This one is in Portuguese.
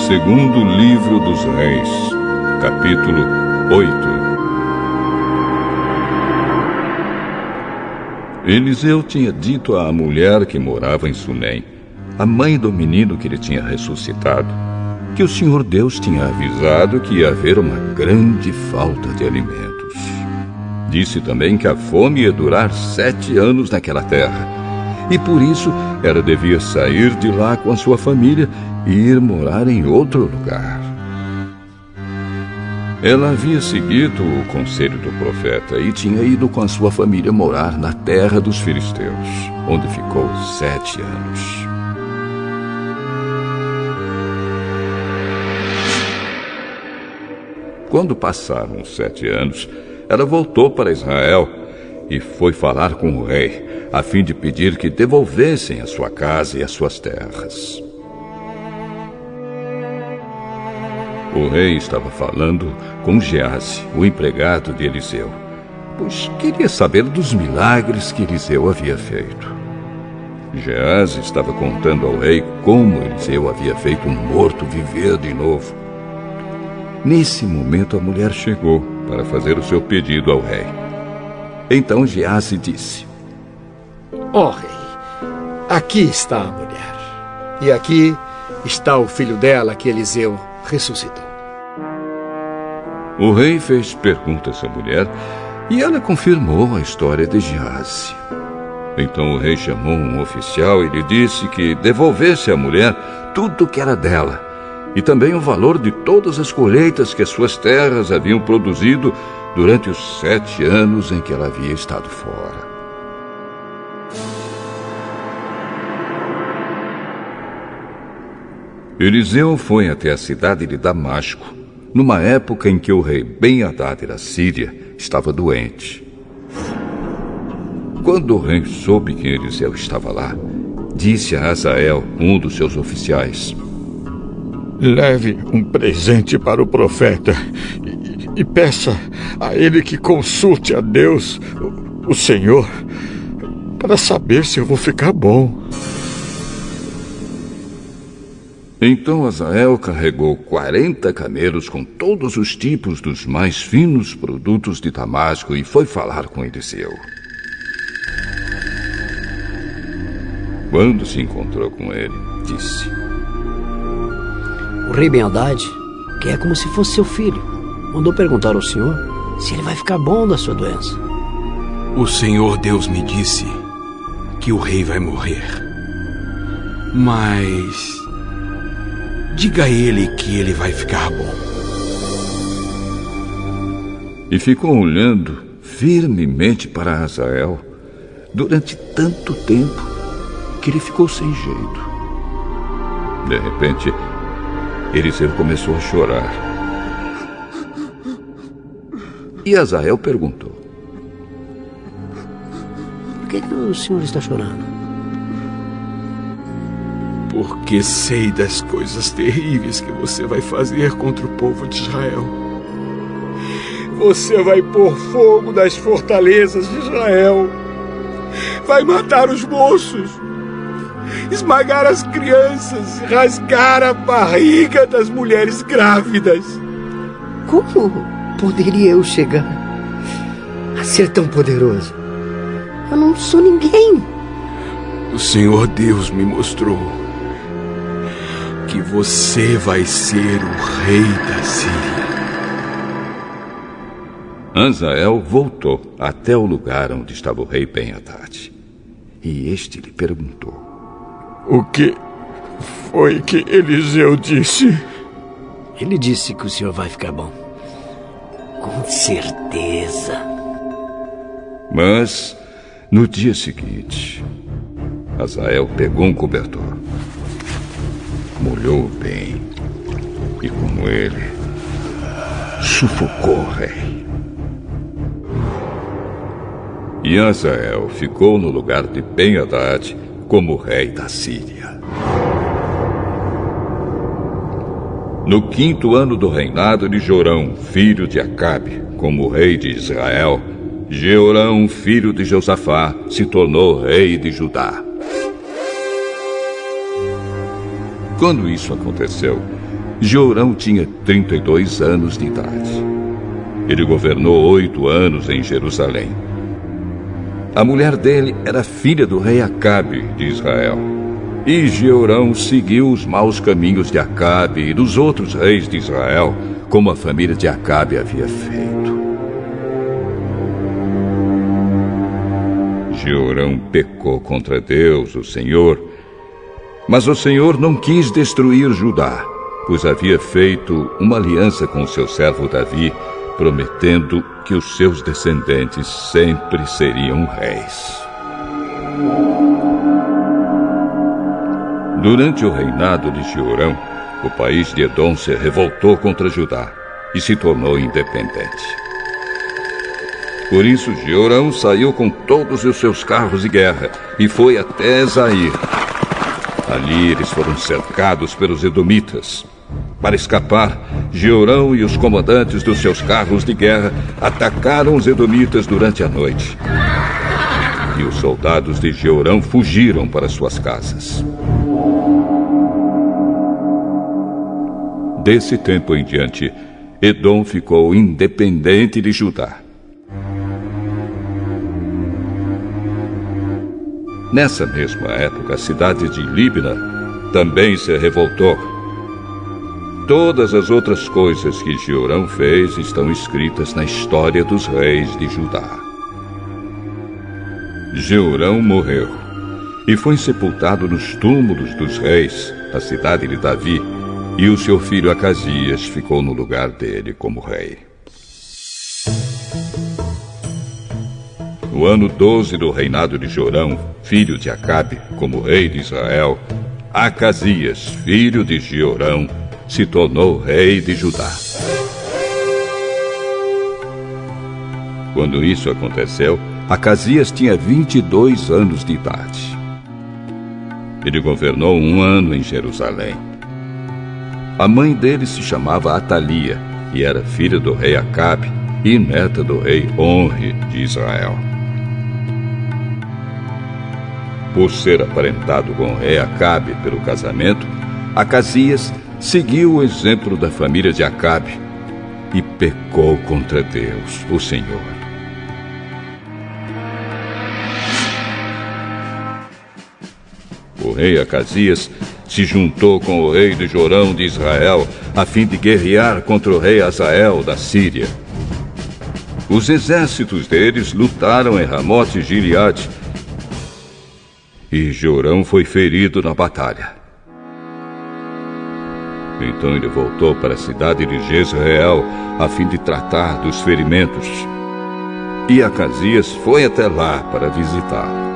Segundo livro dos Reis, capítulo 8. Eliseu tinha dito à mulher que morava em Sunem, a mãe do menino que ele tinha ressuscitado, que o Senhor Deus tinha avisado que ia haver uma grande falta de alimentos. Disse também que a fome ia durar 7 anos naquela terra, e por isso ela devia sair de lá com a sua família e ir morar em outro lugar. Ela havia seguido o conselho do profeta e tinha ido com a sua família morar na terra dos filisteus, onde ficou 7 anos. Quando passaram 7 anos, ela voltou para Israel e foi falar com o rei, a fim de pedir que devolvessem a sua casa e as suas terras. O rei estava falando com Geazi, o empregado de Eliseu, pois queria saber dos milagres que Eliseu havia feito. Geazi estava contando ao rei como Eliseu havia feito um morto viver de novo. Nesse momento, a mulher chegou para fazer o seu pedido ao rei. Então Geazi disse: Ó rei, aqui está a mulher, e aqui está o filho dela que Eliseu ressuscitou. O rei fez perguntas à mulher e ela confirmou a história de Geazi. Então o rei chamou um oficial e lhe disse que devolvesse à mulher tudo o que era dela e também o valor de todas as colheitas que as suas terras haviam produzido durante os 7 anos em que ela havia estado fora. Eliseu foi até a cidade de Damasco, numa época em que o rei Ben-Hadad da Síria estava doente. Quando o rei soube que Eliseu estava lá, disse a Hazael, um dos seus oficiais: Leve um presente para o profeta e peça a ele que consulte a Deus, o Senhor, para saber se eu vou ficar bom. Então Hazael carregou 40 camelos com todos os tipos dos mais finos produtos de Damasco e foi falar com Eliseu. Quando se encontrou com ele, disse: O rei Ben-Hadad, que é como se fosse seu filho, mandou perguntar ao senhor se ele vai ficar bom da sua doença. O Senhor Deus me disse que o rei vai morrer. Mas diga a ele que ele vai ficar bom. E ficou olhando firmemente para Hazael durante tanto tempo que ele ficou sem jeito. De repente, Eliseu começou a chorar. E Hazael perguntou: Por que o senhor está chorando? Porque sei das coisas terríveis que você vai fazer contra o povo de Israel. Você vai pôr fogo nas fortalezas de Israel, vai matar os moços, esmagar as crianças e rasgar a barriga das mulheres grávidas. Como poderia eu chegar a ser tão poderoso? Eu não sou ninguém. O Senhor Deus me mostrou que você vai ser o rei da Síria. Hazael voltou até o lugar onde estava o rei Ben-Hadad. E este lhe perguntou: O que foi que Eliseu disse? Ele disse que o senhor vai ficar bom. Com certeza. Mas, no dia seguinte, Hazael pegou um cobertor, molhou bem e, com ele, sufocou o rei. E Hazael ficou no lugar de Ben-Hadad como rei da Síria. No 5º ano do reinado de Jorão, filho de Acabe, como rei de Israel, Jeorão, filho de Josafá, se tornou rei de Judá. Quando isso aconteceu, Jeorão tinha 32 anos de idade. Ele governou 8 anos em Jerusalém. A mulher dele era filha do rei Acabe de Israel. E Jeorão seguiu os maus caminhos de Acabe e dos outros reis de Israel, como a família de Acabe havia feito. Jeorão pecou contra Deus, o Senhor, mas o Senhor não quis destruir Judá, pois havia feito uma aliança com seu servo Davi, prometendo que os seus descendentes sempre seriam reis. Durante o reinado de Jeorão, o país de Edom se revoltou contra Judá e se tornou independente. Por isso, Jeorão saiu com todos os seus carros de guerra e foi até Zair. Ali eles foram cercados pelos edomitas. Para escapar, Jeorão e os comandantes dos seus carros de guerra atacaram os edomitas durante a noite. E os soldados de Jeorão fugiram para suas casas. Desse tempo em diante, Edom ficou independente de Judá. Nessa mesma época, a cidade de Líbna também se revoltou. Todas as outras coisas que Jeorão fez estão escritas na história dos reis de Judá. Jeorão morreu e foi sepultado nos túmulos dos reis, na cidade de Davi, e o seu filho Acasias ficou no lugar dele como rei. No ano 12 do reinado de Jorão, filho de Acabe, como rei de Israel, Acasias, filho de Jeorão, se tornou rei de Judá. Quando isso aconteceu, Acasias tinha 22 anos de idade. Ele governou 1 ano em Jerusalém. A mãe dele se chamava Atalia e era filha do rei Acabe e neta do rei Onre de Israel. Por ser aparentado com o rei Acabe pelo casamento, Acasias seguiu o exemplo da família de Acabe e pecou contra Deus, o Senhor. O rei Acasias se juntou com o rei de Jorão de Israel a fim de guerrear contra o rei Hazael da Síria. Os exércitos deles lutaram em Ramote Gileade e Jorão foi ferido na batalha. Então ele voltou para a cidade de Jezreel a fim de tratar dos ferimentos. E Acasias foi até lá para visitá-lo.